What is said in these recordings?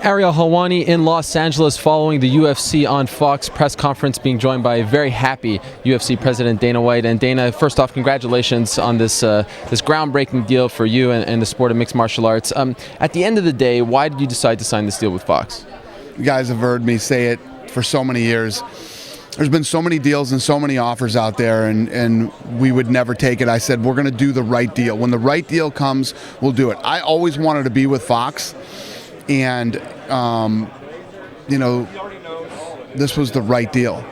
Ariel Helwani in Los Angeles following the UFC on Fox press conference, being joined by a very happy UFC president Dana White. And Dana, first off, congratulations on this groundbreaking deal for you and the sport of mixed martial arts. At the end of the day, why did you decide to sign this deal with Fox? You guys have heard me say it for so many years. There's been so many deals and so many offers out there, and we would never take it. I said, we're going to do the right deal. When the right deal comes, we'll do it. I always wanted to be with Fox, and this was the right deal.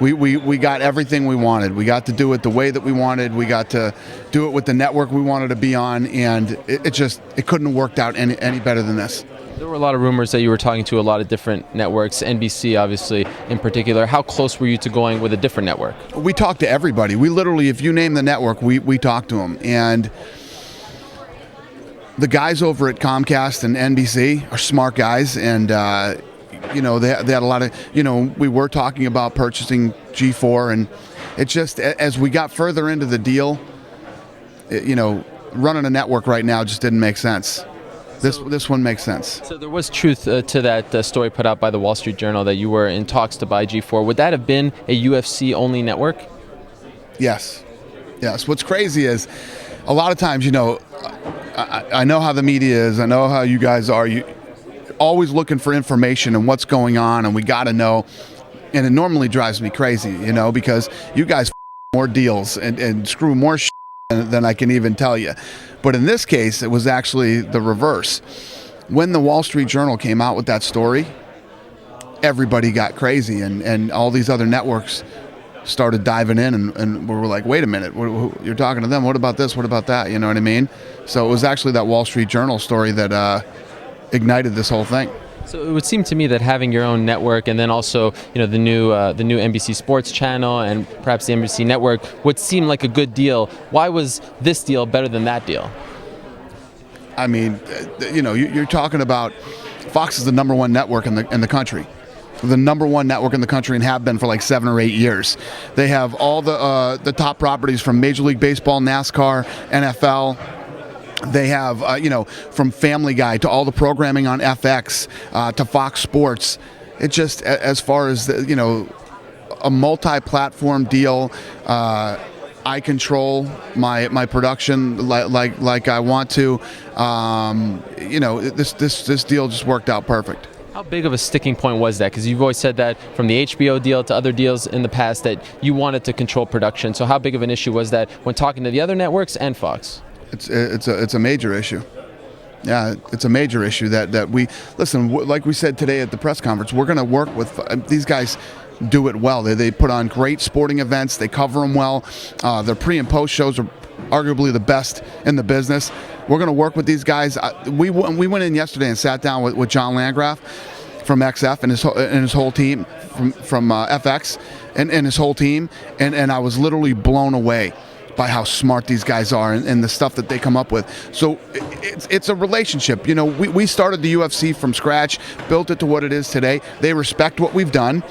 We got everything we wanted. We got to do it the way that we wanted. We got to do it with the network we wanted to be on, and it couldn't have worked out any better than this. There were a lot of rumors that you were talking to a lot of different networks, NBC obviously in particular. How close were you to going with a different network? We talked to everybody. We literally, if you name the network, we talked to them. And the guys over at Comcast and NBC are smart guys, and they had a lot of, we were talking about purchasing G4, and it just, as we got further into the deal, running a network right now just didn't make sense. This one makes sense. So there was truth to that story put out by the Wall Street Journal that you were in talks to buy G4. Would that have been a UFC-only network? Yes. What's crazy is a lot of times, I know how the media is. I know how you guys are. You're always looking for information and what's going on, and we got to know. And it normally drives me crazy, because you guys more deals and screw more than I can even tell you. But in this case, it was actually the reverse. When the Wall Street Journal came out with that story, everybody got crazy, and all these other networks started diving in, and we were like, wait a minute, you're talking to them, what about this, what about that, you know what I mean? So it was actually that Wall Street Journal story that ignited this whole thing. So it would seem to me that having your own network and then also, the new NBC Sports channel and perhaps the NBC network would seem like a good deal. Why was this deal better than that deal? I mean, you're talking about Fox is the number one network in the country. The number one network in the country, and have been for like 7 or 8 years. They have all the top properties from Major League Baseball, NASCAR, NFL. They have, from Family Guy to all the programming on FX to Fox Sports. It just, as far as, a multi-platform deal, I control my production like I want to. This deal just worked out perfect. How big of a sticking point was that? Because you've always said that from the HBO deal to other deals in the past that you wanted to control production. So how big of an issue was that when talking to the other networks and Fox? It's a major issue. Yeah, it's a major issue that we listen. Like we said today at the press conference, we're going to work with these guys. Do it well. They put on great sporting events. They cover them well. Their pre and post shows are arguably the best in the business. We're going to work with these guys. We went in yesterday and sat down with John Landgraf from XF and his whole team from FX and his whole team, and I was literally blown away by how smart these guys are and the stuff that they come up with. So it's a relationship. We started the UFC from scratch, built it to what it is today. They respect what we've done,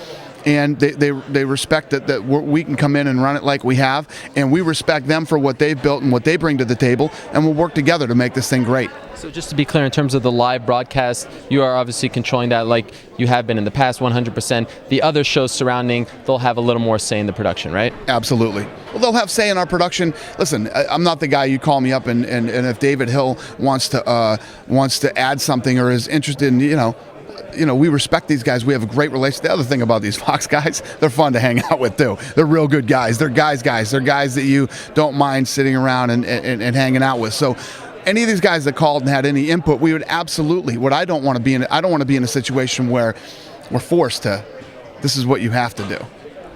and they respect that we can come in and run it like we have, and we respect them for what they've built and what they bring to the table, and we'll work together to make this thing great. So just to be clear, in terms of the live broadcast, you are obviously controlling that like you have been in the past 100%. The other shows surrounding, they'll have a little more say in the production, right? Absolutely. Well, they'll have say in our production. Listen, I'm not the guy you call me up and if David Hill wants to add something or is interested in, we respect these guys. We have a great relationship. The other thing about these Fox guys, they're fun to hang out with too. They're real good guys. They're guys. They're guys that you don't mind sitting around and hanging out with. So any of these guys that called and had any input, we would absolutely. What I don't want to be in a situation where we're forced to. This is what you have to do.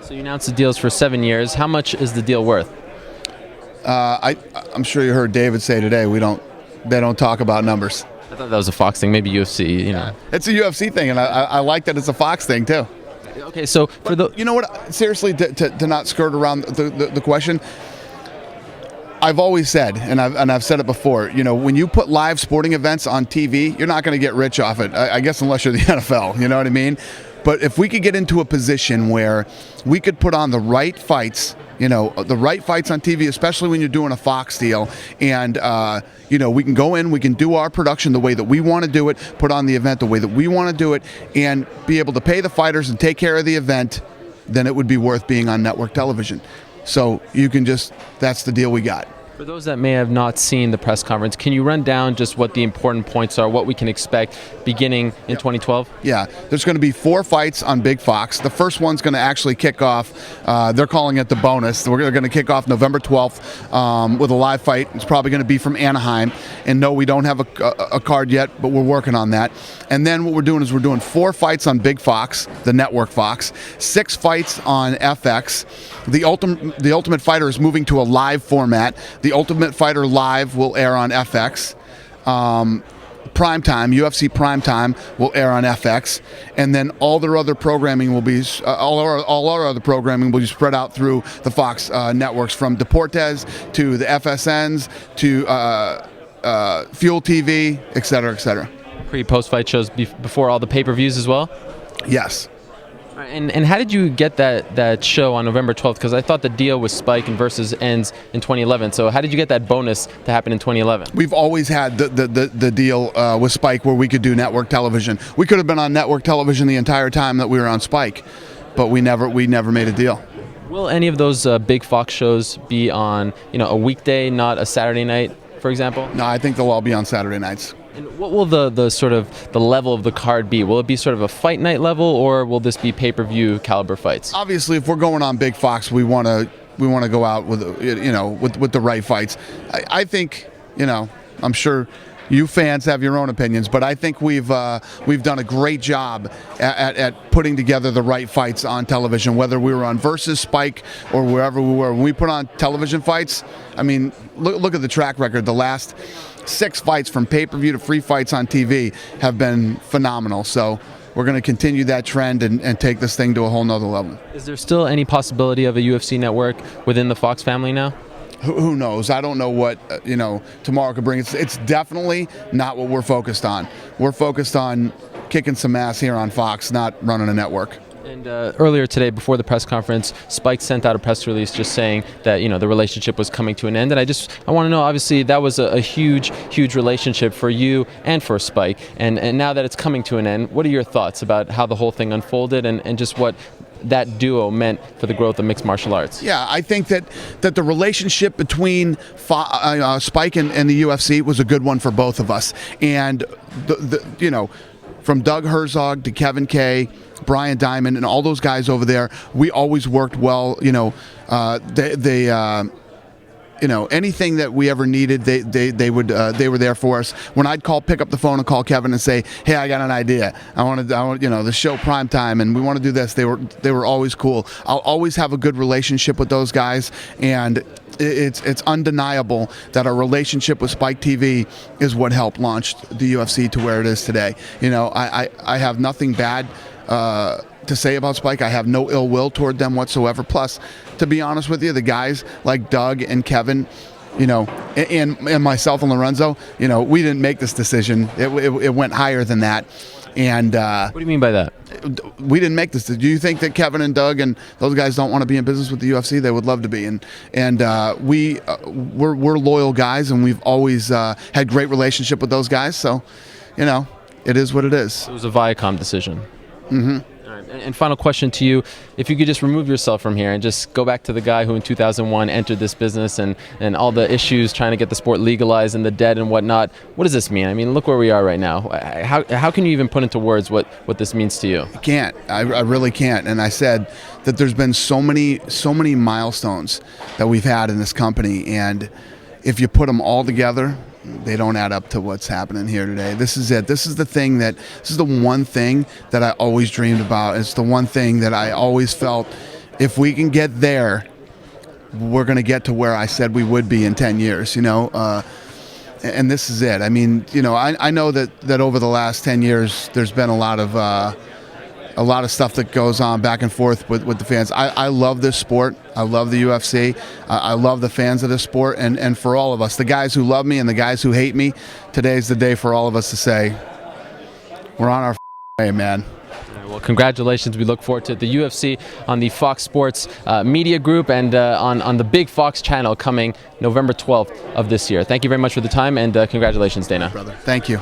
So you announced the deals for 7 years. How much is the deal worth? I'm sure you heard David say today they don't talk about numbers. I thought that was a Fox thing, maybe UFC, It's a UFC thing, and I like that it's a Fox thing, too. Okay, so for the... You know what? Seriously, to not skirt around the question, I've always said, and I've said it before, when you put live sporting events on TV, you're not going to get rich off it, I guess, unless you're the NFL, you know what I mean? But if we could get into a position where we could put on the right fights, the right fights on TV, especially when you're doing a Fox deal, and we can go in, we can do our production the way that we want to do it, put on the event the way that we want to do it, and be able to pay the fighters and take care of the event, then it would be worth being on network television. So that's the deal we got. For those that may have not seen the press conference, can you run down just what the important points are, what we can expect beginning in 2012? Yeah, there's going to be 4 fights on Big Fox. The first one's going to actually kick off, they're calling it the bonus. We're going to kick off November 12th with a live fight. It's probably going to be from Anaheim. And no, we don't have a card yet, but we're working on that. And then what we're doing is we're doing 4 fights on Big Fox, the network Fox, 6 fights on FX. The Ultimate Fighter is moving to a live format. The Ultimate Fighter Live will air on FX. Primetime, UFC Primetime will air on FX, and then all their other programming will be all our other programming will be spread out through the Fox networks, from Deportes to the FSNs to Fuel TV, et cetera, et cetera. Pre-post-fight shows before all the pay-per-views as well? Yes. And how did you get that show on November 12th? Because I thought the deal with Spike and Versus ends in 2011. So how did you get that bonus to happen in 2011? We've always had the deal with Spike where we could do network television. We could have been on network television the entire time that we were on Spike, but we never made a deal. Will any of those big Fox shows be on a weekday, not a Saturday night, for example? No, I think they'll all be on Saturday nights. And what will the sort of the level of the card be? Will it be sort of a fight night level, or will this be pay-per-view caliber fights? Obviously, if we're going on Big Fox, we want to go out with with the right fights. I think I'm sure you fans have your own opinions, but I think we've done a great job at putting together the right fights on television, whether we were on Versus, Spike, or wherever we were. When we put on television fights, I mean, look at the track record. The last 6 fights from pay-per-view to free fights on TV have been phenomenal. So we're going to continue that trend and take this thing to a whole nother level. Is there still any possibility of a UFC network within the Fox family now? Who knows? I don't know what tomorrow could bring. It's definitely not what we're focused on. We're focused on kicking some ass here on Fox, not running a network. And earlier today, before the press conference, Spike sent out a press release just saying that the relationship was coming to an end. And I want to know, obviously, that was a huge relationship for you and for Spike. And now that it's coming to an end, what are your thoughts about how the whole thing unfolded and just what that duo meant for the growth of mixed martial arts? Yeah, I think that the relationship between Spike and the UFC was a good one for both of us. And from Doug Herzog to Kevin Kay, Brian Diamond, and all those guys over there, we always worked well. Anything that we ever needed, they were there for us. When I'd pick up the phone and call Kevin and say, "Hey, I got an idea. I want the show Primetime, and we want to do this." They were always cool. I'll always have a good relationship with those guys, and it's undeniable that our relationship with Spike TV is what helped launch the UFC to where it is today. I have nothing bad to say about Spike. I have no ill will toward them whatsoever. Plus, to be honest with you, the guys like Doug and Kevin, and myself and Lorenzo, we didn't make this decision. It went higher than that. And what do you mean by that? We didn't make this. Do you think that Kevin and Doug and those guys don't want to be in business with the UFC? They would love to be. We're loyal guys, and we've always had great relationship with those guys. So, it is what it is. It was a Viacom decision. Mm-hmm. All right. And final question to you. If you could just remove yourself from here and just go back to the guy who in 2001 entered this business and all the issues trying to get the sport legalized and the debt and whatnot, what does this mean? I mean, look where we are right now. How can you even put into words what this means to you? I can't. I really can't. And I said that there's been so many milestones that we've had in this company, and if you put them all together, they don't add up to what's happening here today. This is it. This is the one thing that I always dreamed about. It's the one thing that I always felt, if we can get there, we're going to get to where I said we would be in 10 years, and this is it. I mean, I know that over the last 10 years, there's been a lot of stuff that goes on back and forth with the fans. I love this sport. I love the UFC. I love the fans of this sport. And for all of us, the guys who love me and the guys who hate me, today's the day for all of us to say, we're on our way, man. Well, congratulations. We look forward to the UFC on the Fox Sports Media Group and on the big Fox channel coming November 12th of this year. Thank you very much for the time, and congratulations, Dana. Brother, thank you.